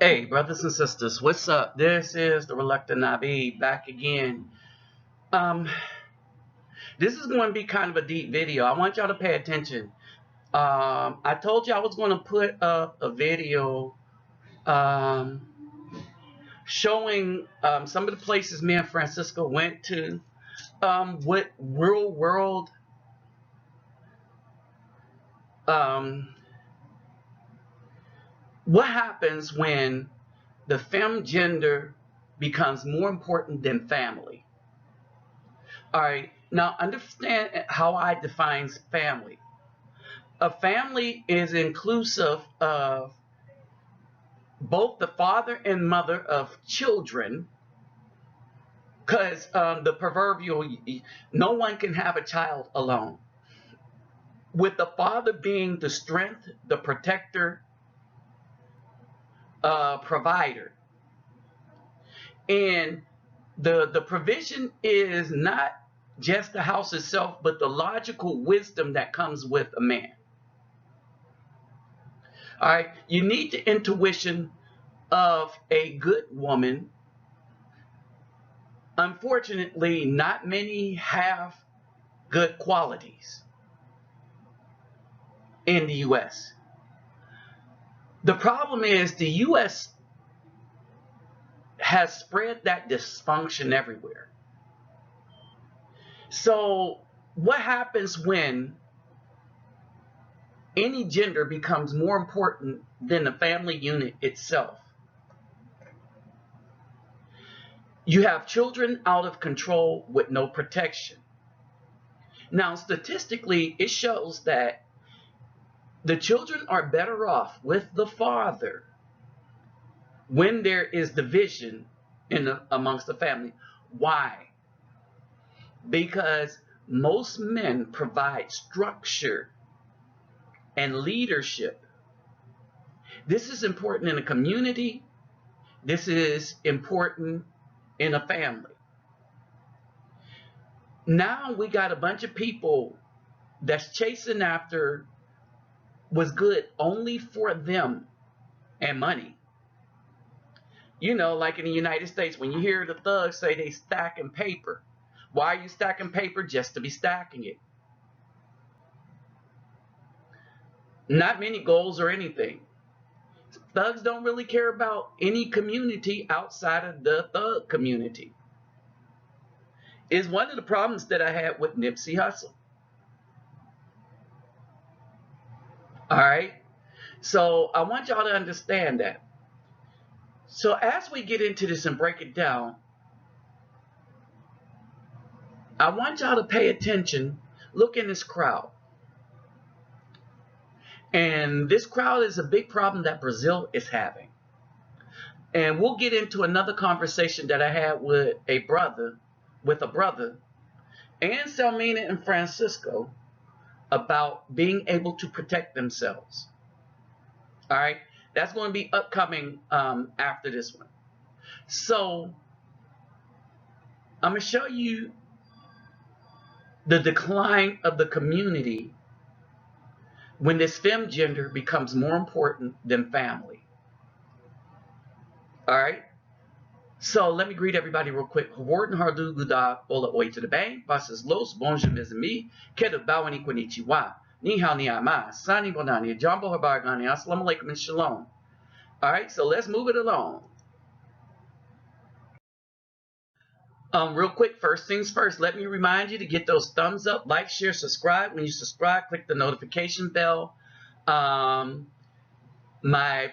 Hey, brothers and sisters, what's up? This is the Reluctant Nabi back again. Um, this is going to be kind of a deep video. I want y'all to pay attention. I told you I was going to put up a video um, showing some of the places me and Francisco went to. What real world what happens when the fem gender becomes more important than family? All right, now understand how I define family. A family is inclusive of both the father and mother of children, because the proverbial, no one can have a child alone. With the father being the strength, the protector, provider. And the provision is not just the house itself, but the logical wisdom that comes with a man. All right, you need the intuition of a good woman. Unfortunately, not many have good qualities in the U.S. The problem is the U.S. has spread that dysfunction everywhere. So what happens when any gender becomes more important than the family unit itself? You have children out of control with no protection. Now, statistically, it shows that the children are better off with the father when there is division amongst the family. Why? Because most men provide structure and leadership. This is important in a community. This is important in a family. Now we got a bunch of people that's chasing after what's good only for them and money. You know, like in the United States, when you hear the thugs say they stacking paper. Why are you stacking paper? Just to be stacking it. Not many goals or anything. Thugs don't really care about any community outside of the thug community. Is one of the problems that I had with Nipsey Hussle. All right. So I want y'all to understand that. So as we get into this and break it down, I want y'all to pay attention. Look in this crowd. And this crowd is a big problem that Brazil is having. And we'll get into another conversation that I had with a brother, and Selmina and Francisco about being able to protect themselves. All right, that's going to be upcoming after this one. So I'm going to show you the decline of the community when this fem gender becomes more important than family. All right. So let me greet everybody real quick. Howard and Hardu Guda, Ola Oi to the Bang, Basas Los, Bonjour, Vis Me, Kedu Bawani Konnichiwa, Ni Hao Ni Ama, Sani Bonani, Jumbo Habagani, Assalamu Alaikum and Shalom. All right, so let's move it along. Real quick, first things first, let me remind you to get those thumbs up, like, share, subscribe. When you subscribe, click the notification bell. My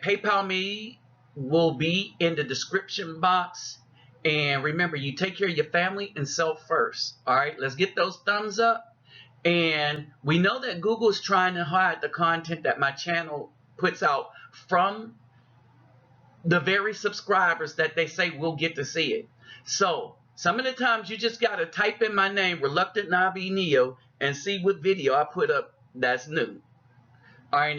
PayPal me will be in the description box. And remember, you take care of your family and self first. All right, let's get those thumbs up. And we know that Google is trying to hide the content that my channel puts out from the very subscribers that they say will get to see it. So some of the times you just got to type in my name, Reluctant Nabi Neo, and see what video I put up that's new. All right,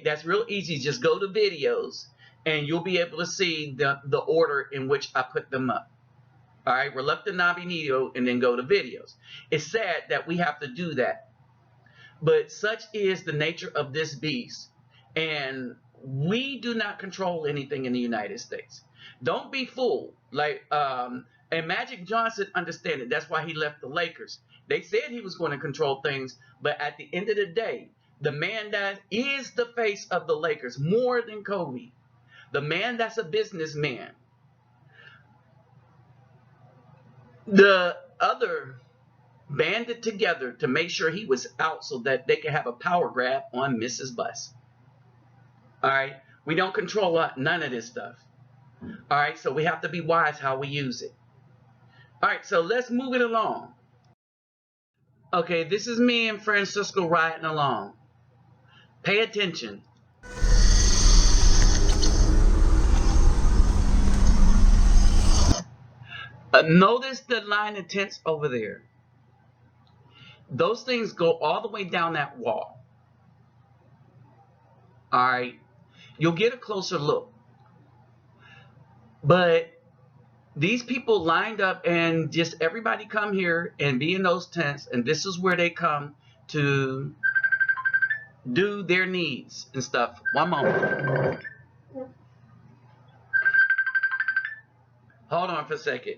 that's real easy. Just go to videos and you'll be able to see the order in which I put them up. All right, Reluctant Nabi Neo, and then go to videos. It's sad that we have to do that, but such is the nature of this beast. And We do not control anything in the United States. Don't be fooled. And Magic Johnson understand it. That's why he left the Lakers. They said he was going to control things, but at the end of the day, the man that is the face of the Lakers more than Kobe, the man that's a businessman, the other banded together to make sure he was out so that they could have a power grab on Mrs. Bus. All right, we don't control none of this stuff. All right, so we have to be wise how we use it. All right, so let's move it along. Okay, this is me and Francisco riding along. Pay attention. Notice the line of tents over there. Those things go all the way down that wall. All right, you'll get a closer look. But these people lined up and just everybody come here and be in those tents, and this is where they come to do their needs and stuff. One moment. Hold on for a second.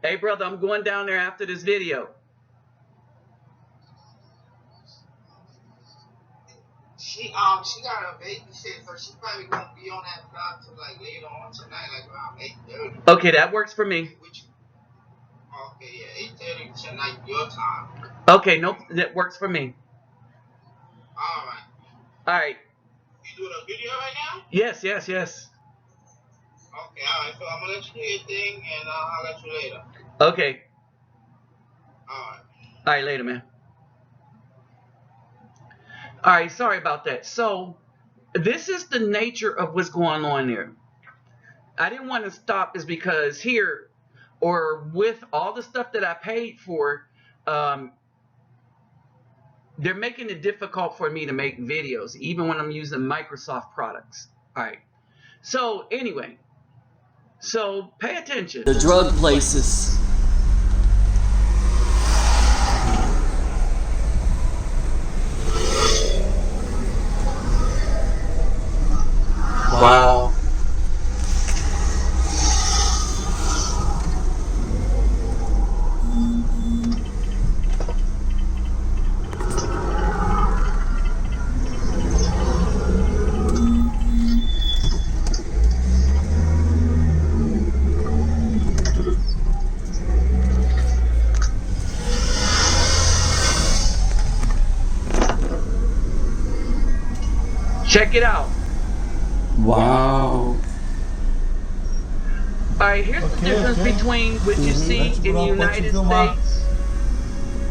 Hey, brother, I'm going down there after this video. She got a babysit, so she probably won't be on that clock till like later on tonight, like around 8:30. Okay, that works for me. Okay, yeah, 8:30 tonight your time. Okay, nope, that works for me. All right. All right. You doing a video right now? Yes. Okay, all right. So I'm gonna let you do your thing, and I'll let you later. Okay. All right. All right, later, man. All right, sorry about that. So this is the nature of what's going on there. I didn't want to stop is because here, or with all the stuff that I paid for, they're making it difficult for me to make videos, even when I'm using Microsoft products. All right. So anyway, so pay attention. The drug places. Wow. Check it out. Wow. All right, here's the difference between what you see in the United States.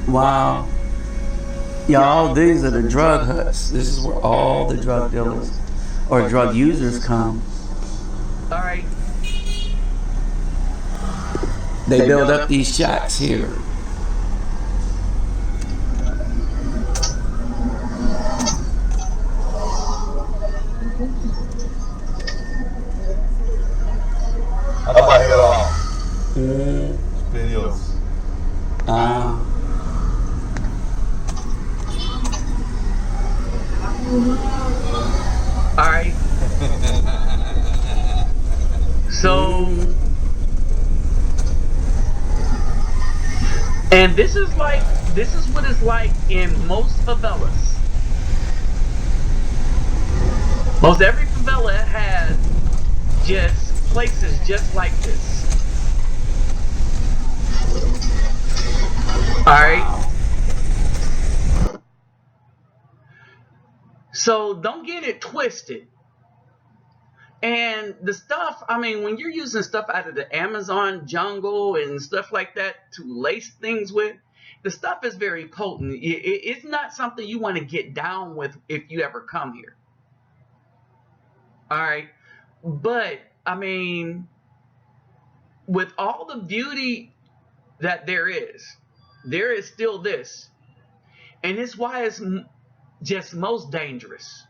Wow. Y'all, these are the drug huts. This is where all the drug dealers or drug users come. All right. They build up these shacks here. Videos. All right. So, and this is what it's like in most favelas. Most every favela has just places just like this. All right. So don't get it twisted. And the stuff, I mean, when you're using stuff out of the Amazon jungle and stuff like that to lace things with, the stuff is very potent. It's not something you want to get down with if you ever come here. All right. But, I mean, with all the beauty that there is still this. And it's why it's just most dangerous.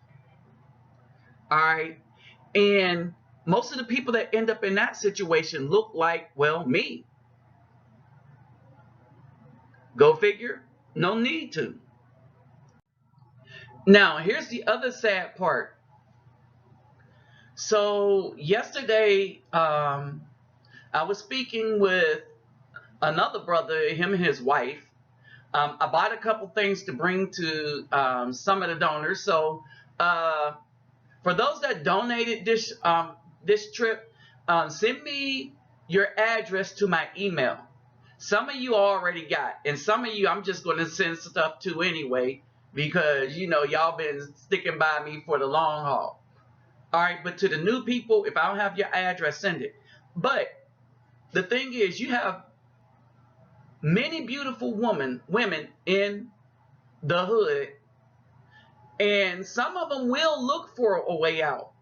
All right. And most of the people that end up in that situation look like, well, me. Go figure. No need to. Now, here's the other sad part. So yesterday, I was speaking with another brother, him and his wife. I bought a couple things to bring to some of the donors. So for those that donated this trip, send me your address to my email. Some of you already got, and some of you I'm just going to send stuff to anyway, because you know y'all been sticking by me for the long haul. All right, but to the new people, if I don't have your address, send it. But the thing is, you have many beautiful women in the hood, and some of them will look for a way out.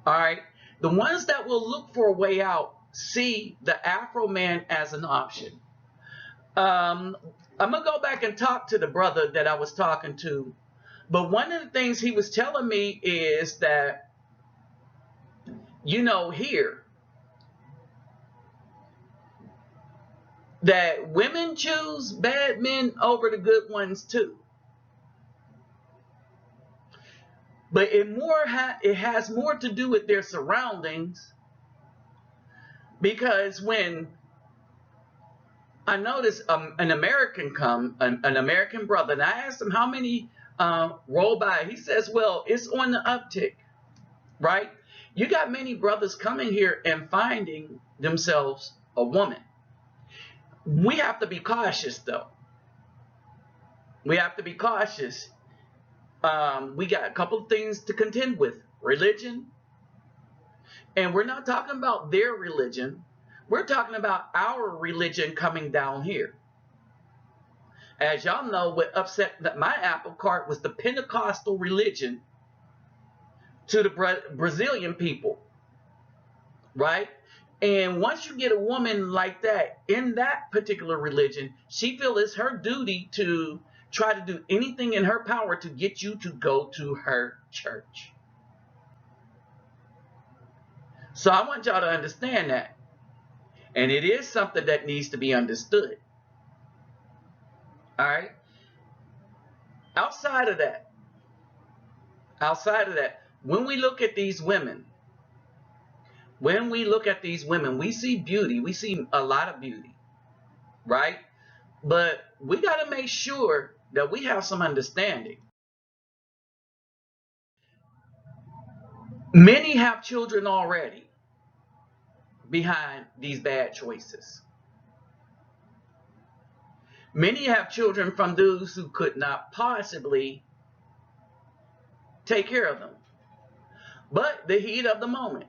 All right, the ones that will look for a way out see the Afro man as an option. I'm gonna go back and talk to the brother that I was talking to, but one of the things he was telling me is that, you know, here, that women choose bad men over the good ones too. But it has more to do with their surroundings, because when I noticed an American an American brother, and I asked him how many roll by. He says, well, it's on the uptick, right? You got many brothers coming here and finding themselves a woman. We have to be cautious, though. We have to be cautious. We got a couple of things to contend with. Religion. And we're not talking about their religion. We're talking about our religion coming down here. As y'all know, what upset my apple cart was the Pentecostal religion to the Brazilian people, right? And once you get a woman like that in that particular religion, she feels it's her duty to try to do anything in her power to get you to go to her church. So I want y'all to understand that. And it is something that needs to be understood. All right? Outside of that, when we look at these women, we see beauty. We see a lot of beauty, right? But we got to make sure that we have some understanding. Many have children already behind these bad choices. Many have children from those who could not possibly take care of them. But the heat of the moment.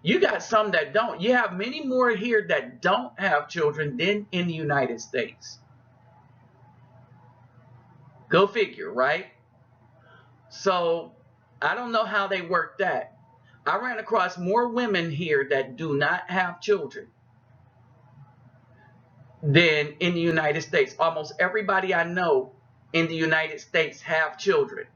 You got some that don't. You have many more here that don't have children than in the United States. Go figure, right? So I don't know how they work that. I ran across more women here that do not have children than in the United States. Almost everybody I know in the United States have children.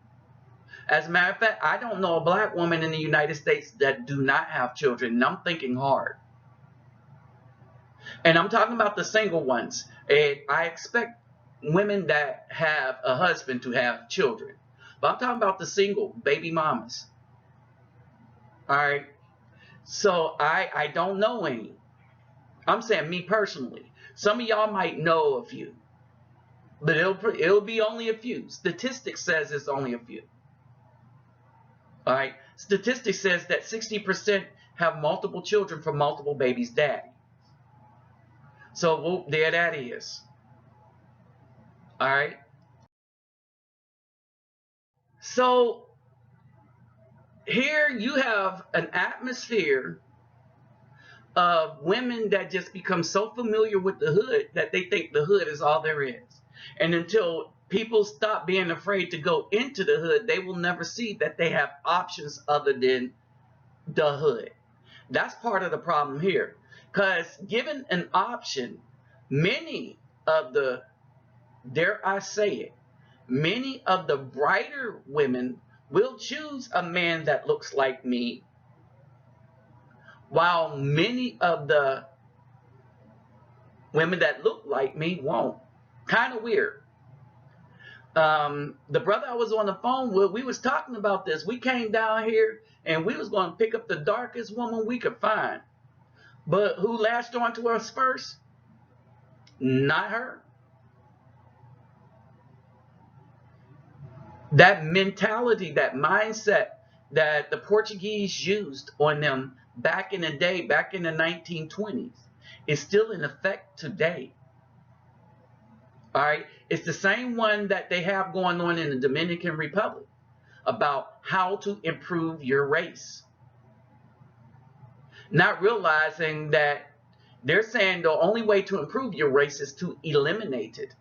As a matter of fact, I don't know a black woman in the United States that do not have children. And I'm thinking hard. And I'm talking about the single ones. And I expect women that have a husband to have children. But I'm talking about the single baby mamas. All right. So I don't know any. I'm saying me personally. Some of y'all might know a few. But it'll be only a few. Statistics says it's only a few. All right. Statistics says that 60% have multiple children from multiple babies' daddy. So there that is. All right. So here you have an atmosphere of women that just become so familiar with the hood that they think the hood is all there is. And until people stop being afraid to go into the hood, they will never see that they have options other than the hood. That's part of the problem here. Because given an option, many of the, dare I say it, many of the brighter women will choose a man that looks like me, while many of the women that look like me won't. Kind of weird. The brother I was on the phone with, we was talking about this. We came down here and we was going to pick up the darkest woman we could find. But who latched on to us first? Not her. That mentality, that mindset that the Portuguese used on them back in the day, back in the 1920s, is still in effect today. All right, it's the same one that they have going on in the Dominican Republic about how to improve your race. Not realizing that they're saying the only way to improve your race is to eliminate it.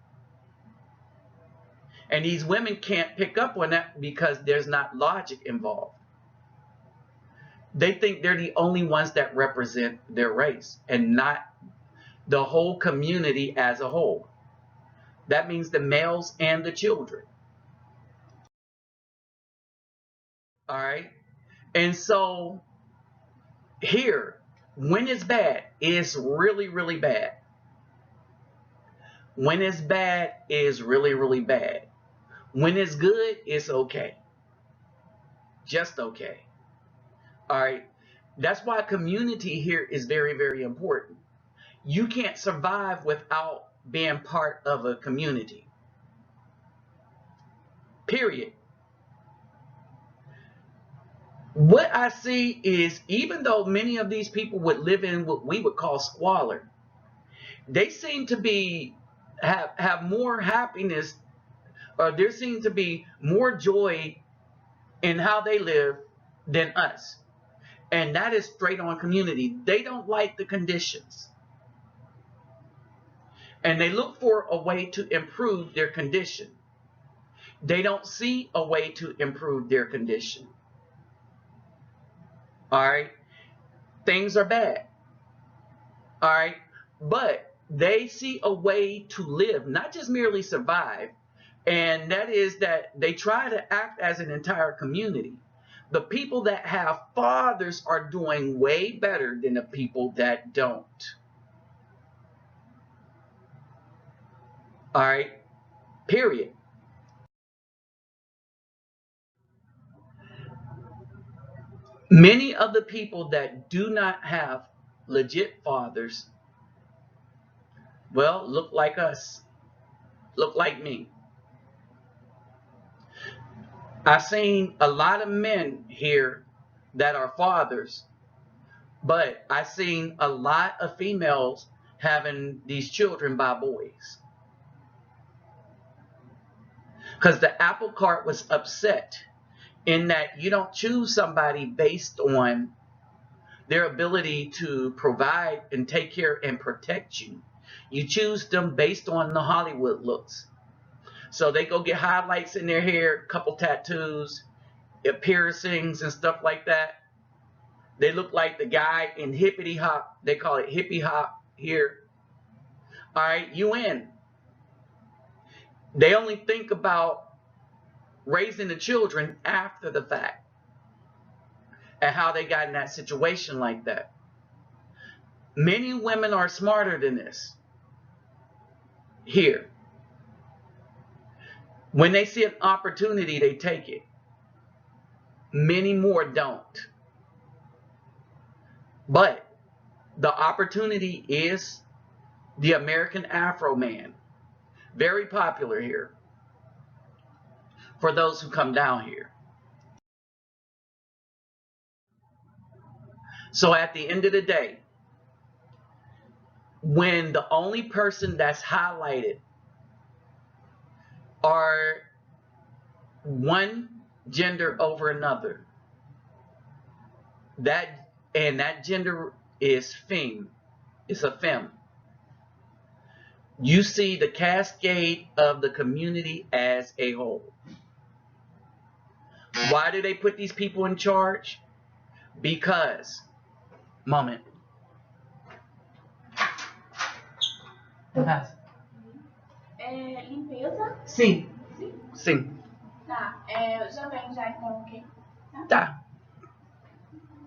And these women can't pick up on that because there's not logic involved. They think they're the only ones that represent their race and not the whole community as a whole. That means the males and the children. All right. And so here, when it's bad, it's really, really bad. When it's bad, it's really, really bad. When it's good, it's okay. Just okay. All right. That's why community here is very, very important. You can't survive without being part of a community. Period. What I see is, even though many of these people would live in what we would call squalor, they seem to be have more happiness, or there seems to be more joy in how they live than us. And that is straight on community. They don't like the conditions. And they look for a way to improve their condition. They don't see a way to improve their condition. All right. Things are bad. All right. But they see a way to live, not just merely survive. And that is that they try to act as an entire community. The people that have fathers are doing way better than the people that don't. All right. Period. Many of the people that do not have legit fathers, well, look like us, look like me. I've seen a lot of men here that are fathers, but I've seen a lot of females having these children by boys. Because the apple cart was upset in that you don't choose somebody based on their ability to provide and take care and protect you. You choose them based on the Hollywood looks. So they go get highlights in their hair, a couple tattoos, piercings and stuff like that. They look like the guy in hippity hop. They call it hippie hop here. All right, you in. They only think about raising the children after the fact and how they got in that situation like that. Many women are smarter than this here. When they see an opportunity, they take it. Many more don't. But the opportunity is the American Afro man. Very popular here for those who come down here. So at the end of the day, when the only person that's highlighted are one gender over another, that gender is femme, it's a femme. You see the cascade of the community as a whole. Why do they put these people in charge? Because, moment. Limpeza? Sim. Sim. Sim. Tá. Já vem já então, ok? Tá.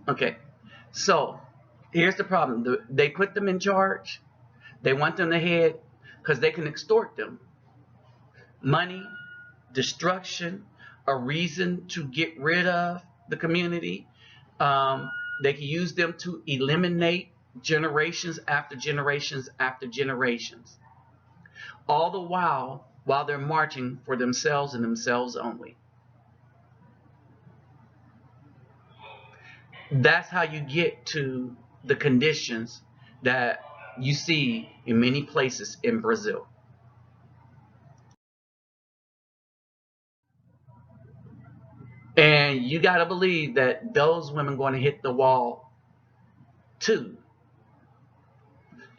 Okay. So, here's the problem. They put them in charge. They want them ahead because they can extort them. Money, destruction, a reason to get rid of the community. They can use them to eliminate generations after generations after generations. All the while they're marching for themselves and themselves only. That's how you get to the conditions that you see in many places in Brazil. And you got to believe that those women going to hit the wall too.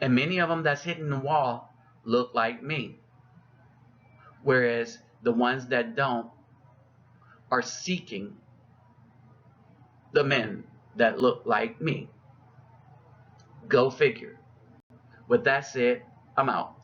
And many of them that's hitting the wall look like me. Whereas the ones that don't are seeking the men that look like me. Go figure. With that said, I'm out.